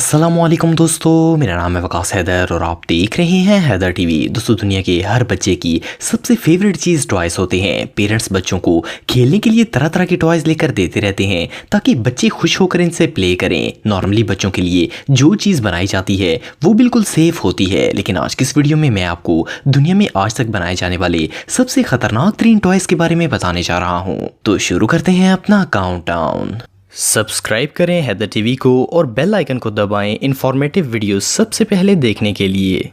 अस्सलामुअलैकुम दोस्तों, मेरा नाम है वकास हैदर और आप देख रहे हैं हैदर टीवी। दोस्तों, दुनिया के हर बच्चे की सबसे फेवरेट चीज़ टॉयज़ होते हैं। पेरेंट्स बच्चों को खेलने के लिए तरह तरह के टॉयज़ लेकर देते रहते हैं ताकि बच्चे खुश होकर इनसे प्ले करें। नॉर्मली बच्चों के लिए जो चीज़ बनाई जाती है वो बिल्कुल सेफ होती है, लेकिन आज की इस वीडियो में मैं आपको दुनिया में आज तक बनाए जाने वाले सबसे खतरनाक तरीन टॉयज़ के बारे में बताने जा रहा हूँ। तो शुरू करते हैं अपना काउंटडाउन। सब्सक्राइब करें हैदर टीवी को और बेल आइकन को दबाएं इंफॉर्मेटिव वीडियो सबसे पहले देखने के लिए।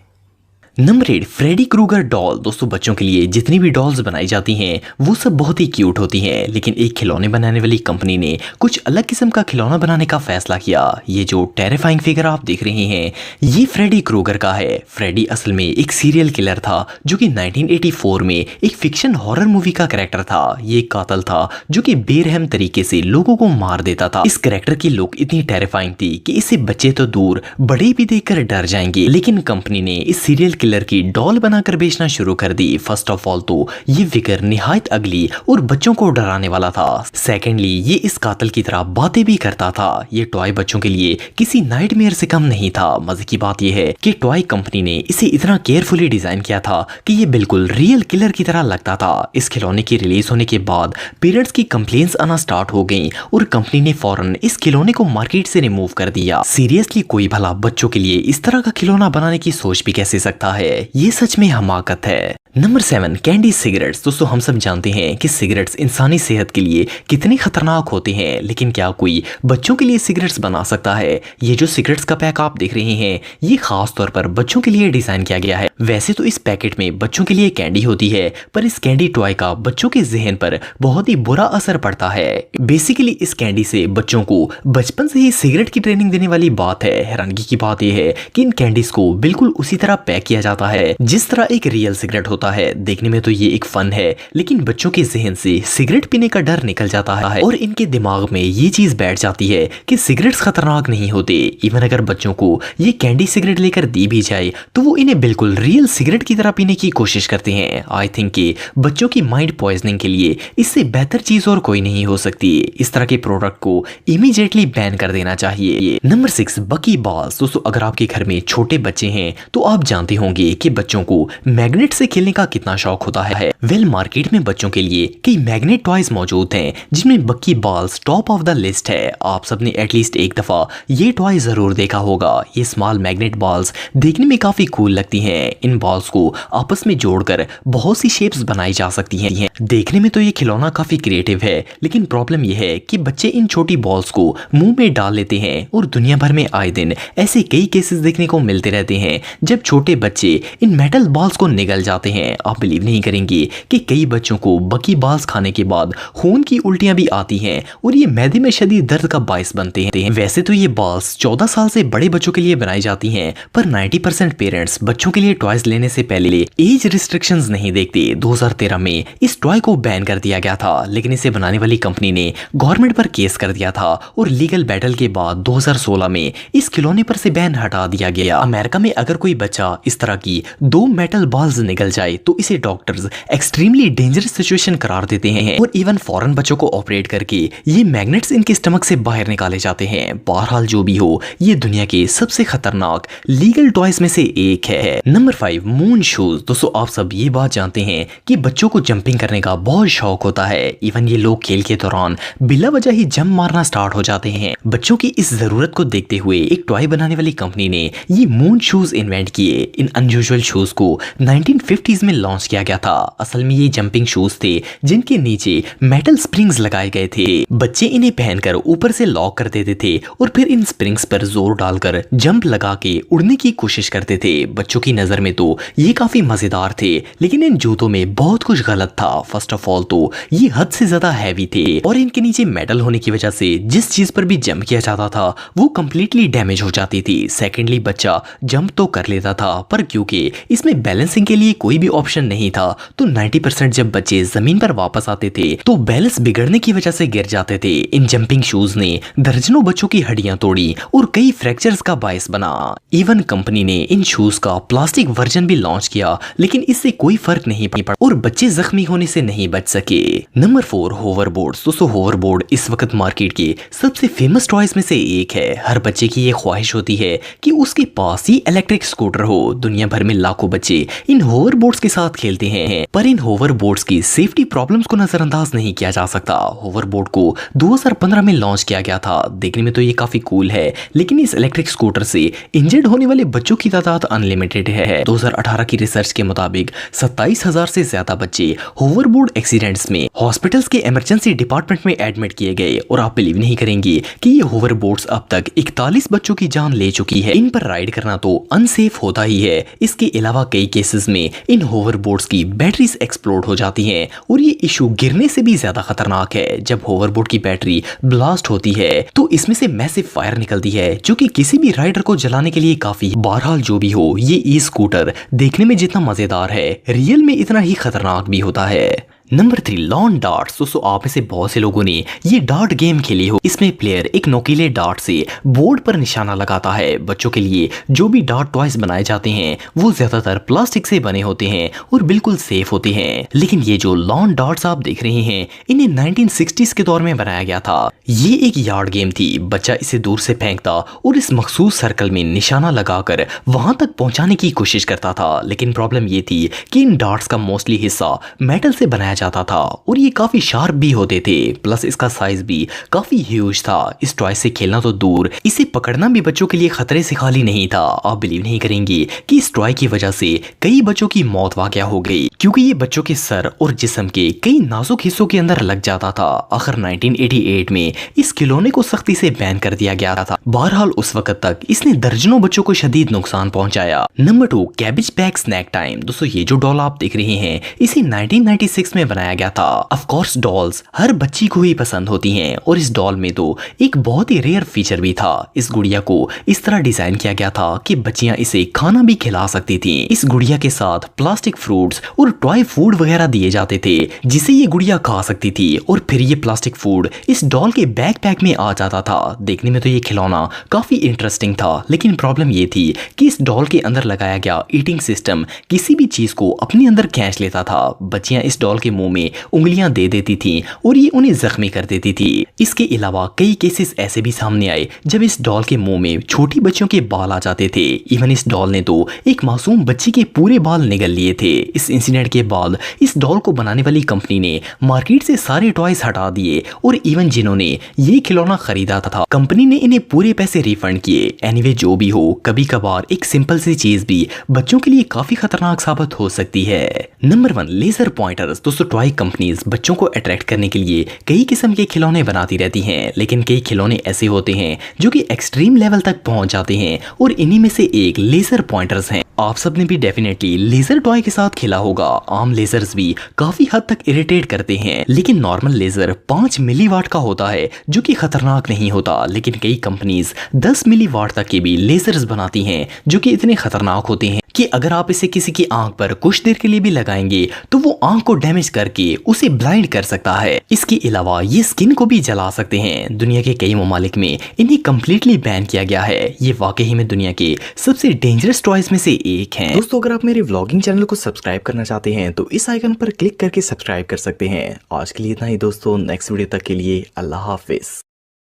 Number 8, Freddy Krueger doll. दोस्तों, बच्चों के लिए जितनी भी डॉल्स बनाई जाती हैं वो सब बहुत ही क्यूट होती हैं, लेकिन एक खिलौने बनाने वाली कंपनी ने कुछ अलग किस्म का खिलौना बनाने का फैसला किया। ये जो टेरिफाइंग फिगर आप देख रहे हैं ये फ्रेडी क्रूगर का है। फ्रेडी असल में एक सीरियल किलर था जो कि 1984 में एक फिक्शन हॉरर मूवी का कैरेक्टर था। ये एक कातिल था जो कि बेरहम तरीके से लोगों को मार देता था। इस कैरेक्टर की लुक इतनी टेरिफाइंग थी कि इसे बच्चे तो दूर बड़े भी देखकर डर जाएंगे, लेकिन कंपनी ने इस सीरियल किलर की डॉल बनाकर बेचना शुरू कर दी। फर्स्ट ऑफ ऑल तो ये फिगर निहायत अगली और बच्चों को डराने वाला था। सेकेंडली, ये इस कातिल की तरह बातें भी करता था। ये टॉय बच्चों के लिए किसी नाइटमेयर से कम नहीं था। मजे की बात यह है कि टॉय कंपनी ने इसे इतना केयरफुली डिजाइन किया था कि ये बिल्कुल रियल किलर की तरह लगता था। इस खिलौने की रिलीज होने के बाद पेरेंट्स की कंप्लेंट्स आना स्टार्ट हो गई और कंपनी ने फौरन इस खिलौने को मार्केट से रिमूव कर दिया। सीरियसली, कोई भला बच्चों के लिए इस तरह का खिलौना बनाने की सोच भी कैसे सकता है? ये सच में हमाकत है। Number 7, candy cigarettes. दोस्तों, हम सब जानते हैं कि सिगरेट्स इंसानी सेहत के लिए कितने खतरनाक होते हैं, लेकिन क्या कोई बच्चों के लिए सिगरेट्स बना सकता है? ये जो सिगरेट्स का पैक आप देख रहे हैं ये खास तौर पर बच्चों के लिए डिजाइन किया गया है। वैसे तो इस पैकेट में बच्चों के लिए कैंडी होती है, पर इस कैंडी टॉय का बच्चों के जहन पर बहुत ही बुरा असर पड़ता है। बेसिकली इस कैंडी से बच्चों को बचपन से ही सिगरेट की ट्रेनिंग देने वाली बात है। हैरानगी की बात यह है कि इन कैंडीज को बिल्कुल उसी तरह पैक किया जाता है जिस तरह एक रियल सिगरेट होता है। देखने में तो ये एक फन है, लेकिन बच्चों के जहन से सिगरेट पीने का डर निकल जाता है और इनके दिमाग में ये चीज बैठ जाती है कि सिगरेट्स खतरनाक नहीं होते। इवन अगर बच्चों को ये कैंडी सिगरेट लेकर दी भी जाए तो वो इन्हें बिल्कुल रियल सिगरेट की तरह पीने की कोशिश करते हैं। आई थिंक कि बच्चों की माइंड पॉइजनिंग के लिए इससे बेहतर चीज और कोई नहीं हो सकती। इस तरह के प्रोडक्ट को इमीडिएटली बैन कर देना चाहिए। नंबर 6, बकी बॉल्स। दोस्तों, अगर आपके घर में छोटे बच्चे हैं तो आप जानते होंगे कि बच्चों को मैग्नेट से खेलने का कितना शौक होता है। वेल, मार्केट में बच्चों के लिए कई मैग्नेट टॉयज मौजूद हैं जिनमें बकी balls top of the list है। आप सबने एटलीस्ट एक दफा ये टॉय जरूर देखा होगा। ये स्मॉल मैग्नेट बॉल्स देखने में काफी कूल लगती हैं। इन बॉल्स को आपस में जोड़कर बहुत सी शेप्स बनाई जा सकती हैं। देखने में तो ये खिलौना काफी क्रिएटिव है, लेकिन प्रॉब्लम यह है कि बच्चे इन छोटी बॉल्स को मुंह में डाल लेते हैं और दुनिया भर में आए दिन ऐसे कई केसेस देखने को मिलते रहते हैं जब छोटे बच्चे इन मेटल बॉल्स को निगल जाते हैं। आप बिलीव नहीं करेंगे कि कई बच्चों को बकी बॉल्स खाने के बाद खून की उल्टियां भी आती हैं और ये मैदे में शदीद दर्द का बायस बनते हैं। वैसे तो ये बॉल्स 14 साल से बड़े बच्चों के लिए बनाई जाती हैं, पर 90% पेरेंट्स बच्चों के लिए टॉयज लेने से पहले एज रिस्ट्रिक्शंस नहीं देखते। 2013 में इस टॉय को बैन कर दिया गया था, लेकिन इसे बनाने वाली कंपनी ने गवर्नमेंट पर केस कर दिया था और लीगल बैटल के बाद 2016 में इस खिलौने पर से बैन हटा दिया गया। अमेरिका में अगर कोई बच्चा इस तरह की 2 मेटल बॉल्स निकल जाए तो इसे डॉक्टर्स एक्सट्रीमली डेंजरस सिचुएशन करार देते हैं और इवन फॉरेन बच्चों को ऑपरेट करके ये मैग्नेट्स इनके स्टमक से बाहर निकाले जाते हैं। बहरहाल जो भी हो, ये दुनिया के सबसे खतरनाक लीगल टॉयज में से एक है। Number 5, moon shoes. दोस्तों, आप सब ये बात जानते हैं कि बच्चों को जंपिंग करने का बहुत शौक होता है। इवन ये लोग खेल के दौरान बिला वजह ही जंप मारना स्टार्ट हो जाते हैं। बच्चों की इस जरूरत को देखते हुए एक टॉय बनाने वाली कंपनी ने ये मून शूज इन्वेंट किए। इन अनयूजुअल शूज को 1950s में लॉन्च किया गया था। असल में ये जंपिंग शूज थे जिनके नीचे मेटल स्प्रिंग्स लगाए गए थे। बच्चे इन्हें पहनकर ऊपर से लॉक कर देते थे और फिर इन स्प्रिंग्स पर जोर डालकर जंप लगा के उड़ने की कोशिश करते थे। बच्चों की नजर में तो ये काफी मजेदार थे, लेकिन इन जूतों में बहुत कुछ गलत था। फर्स्ट ऑफ ऑल तो ये हद से ज्यादा हैवी थे और इनके नीचे मेटल होने की वजह से जिस चीज पर भी जंप किया जाता था वो कंप्लीटली डैमेज हो जाती थी। सेकेंडली, बच्चा जंप तो कर लेता था, पर क्योंकि इसमें बैलेंसिंग के लिए कोई भी भी ऑप्शन नहीं था तो 90% जब बच्चे जमीन पर वापस आते थे तो बैलेंस बिगड़ने की वजह से गिर जाते थे। इन जंपिंग शूज ने दर्जनों बच्चों की हड्डियां तोड़ी और कई फ्रैक्चर्स का बायस बना। इवन कंपनी ने इन शूज का प्लास्टिक वर्जन भी लॉन्च किया, लेकिन इससे कोई फर्क नहीं पड़ा और बच्चे जख्मी होने से नहीं बच सके। नंबर 4, होवरबोर्ड्स। दोस्तों होवरबोर्ड इस वक्त मार्केट के सबसे फेमस टॉयज में से एक है। हर बच्चे की ये ख्वाहिश होती है कि उसके पास ही इलेक्ट्रिक स्कूटर हो। दुनिया भर में लाखों बच्चे इन होवरबोर्ड्स के साथ खेलते हैं, पर इन होवरबोर्ड्स की सेफ्टी प्रॉब्लम्स को नजरअंदाज नहीं किया जा सकता। होवरबोर्ड को 2015 में लॉन्च किया गया था। देखने में तो ये काफी कूल है, लेकिन इस इलेक्ट्रिक स्कूटर से इंजर्ड होने वाले बच्चों की तादाद अनलिमिटेड है। 2018 की रिसर्च के मुताबिक 27,000 से ज्यादा बच्चे होवरबोर्ड एक्सीडेंट्स में हॉस्पिटल्स के इमरजेंसी डिपार्टमेंट में एडमिट किए गए और आप बिलीव नहीं करेंगे कि ये होवरबोर्ड्स अब तक 41 बच्चों की जान ले चुकी है। इन पर राइड करना तो अनसेफ होता ही है, इसके अलावा कई केसेस में इन होवरबोर्ड्स की बैटरीज एक्सप्लोड हो जाती हैं और ये इशू गिरने से भी ज्यादा खतरनाक है। जब होवरबोर्ड की बैटरी ब्लास्ट होती है तो इसमें से मैसिव फायर निकलती है जो कि किसी भी राइडर को जलाने के लिए काफी। बहरहाल जो भी हो, ये ई स्कूटर देखने में जितना मजेदार है रियल में इतना ही खतरनाक भी होता है। Number 3, lawn darts. दोस्तों आप में से बहुत से लोगों ने ये डार्ट गेम खेली हो। इसमें प्लेयर एक नोकीले डार्ट से बोर्ड पर निशाना लगाता है। बच्चों के लिए जो भी डार्ट टॉयज बनाए जाते हैं वो ज्यादातर प्लास्टिक से बने होते हैं और बिल्कुल सेफ होते हैं, लेकिन ये जो लॉन डार्ट्स आप देख रहे हैं इन्हें 1960s के दौर में बनाया गया था। ये एक यार्ड गेम थी। बच्चा इसे दूर से फेंकता और इस मखसूस सर्कल में निशाना लगाकर वहां तक पहुंचाने की कोशिश करता था, लेकिन प्रॉब्लम ये थी कि इन डार्ट्स का मोस्टली हिस्सा मेटल से बनाया जाता था और ये काफी शार्प भी होते थे, प्लस इसका साइज भी काफी ह्यूज था। इस टॉय से खेलना तो दूर, इसे पकड़ना भी बच्चों के लिए खतरे से खाली नहीं था। आप बिलीव नहीं करेंगे कि इस टॉय की वजह से कई बच्चों की मौत वाकया हो गई, क्योंकि ये बच्चों के सर और जिस्म के कई नाजुक हिस्सों के अंदर लग जाता था। आखिर 1988 में इस खिलौने को सख्ती से बैन कर दिया गया था। बहरहाल उस वक्त तक इसने दर्जनों बच्चों को शदीद नुकसान पहुंचाया। Number 2, cabbage pack snack time. दोस्तों ये जो डॉल आप देख रहे हैं इसे 1996 में बनाया गया था। ऑफ कोर्स डॉल्स हर बच्ची को ही पसंद होती हैं और इस डॉल में तो एक बहुत ही रेयर फीचर भी था। इस गुड़िया को इस तरह डिजाइन किया गया था कि बच्चियां इसे खाना भी खिला सकती थीं। इस गुड़िया के साथ प्लास्टिक फ्रूट्स और टॉय फूड वगैरह दिए जाते थे जिसे ये गुड़िया खा सकती थी और फिर ये प्लास्टिक फूड इस डॉल के बैकपैक में आ जाता था। देखने में तो ये खिलौना काफी इंटरेस्टिंग था, लेकिन प्रॉब्लम ये थी कि इस डॉल के अंदर लगाया गया ईटिंग सिस्टम किसी भी चीज को अपने अंदर खींच लेता था। बच्चियां इस डॉल के मुंह में उंगलियां दे देती थीं और ये उन्हें जख्मी कर देती थी। इसके अलावा कई केसेस ऐसे भी सामने आए जब इस डॉल के मुंह में छोटी बच्चियों के बाल आ जाते थे। इवन इस डॉल ने तो एक मासूम बच्ची के पूरे बाल निगल लिए थे। इस इंसिडेंट के बाद इस डॉल को बनाने वाली कंपनी ने मार्केट से सारे टॉयज हटा दिए और इवन जिन्होंने ये खिलौना खरीदा था कंपनी ने इन्हें पूरे पैसे रिफंड किए। एनीवे जो भी हो, कभी कभार एक सिंपल सी चीज भी बच्चों के लिए काफी खतरनाक साबित हो सकती है। Number 1, laser pointers. दोस्तों टॉय कंपनीज बच्चों को अट्रैक्ट करने के लिए कई किस्म के खिलौने बनाती रहती हैं, लेकिन कई खिलौने ऐसे होते हैं जो कि एक्सट्रीम लेवल तक पहुंच जाते हैं और इन्हीं में से एक लेजर पॉइंटर्स हैं। आप सबने भी डेफिनेटली लेजर टॉय के साथ खेला होगा। आम लेजर्स भी काफी हद तक इरिटेट करते हैं, लेकिन नॉर्मल लेजर 5 मिलीवाट का होता है जो कि खतरनाक नहीं होता। लेकिन कई कंपनीज 10 मिलीवाट तक के भी लेजर्स बनाती हैं जो कि इतने खतरनाक होते हैं कि अगर आप इसे किसी की आंख पर कुछ देर के लिए भी लगाएंगे तो वो आंख को डैमेज करके उसे ब्लाइंड कर सकता है। इसके अलावा ये स्किन को भी जला सकते हैं। दुनिया के कई ममालिक में इन्हें कम्प्लीटली बैन किया गया है। ये वाकई में दुनिया के सबसे डेंजरस टॉयज में से एक है। दोस्तों अगर आप मेरे व्लॉगिंग चैनल को सब्सक्राइब करना चाहते हैं तो इस आइकन पर क्लिक करके सब्सक्राइब कर सकते हैं। आज के लिए इतना ही दोस्तों, नेक्स्ट वीडियो तक के लिए अल्लाह हाफिज।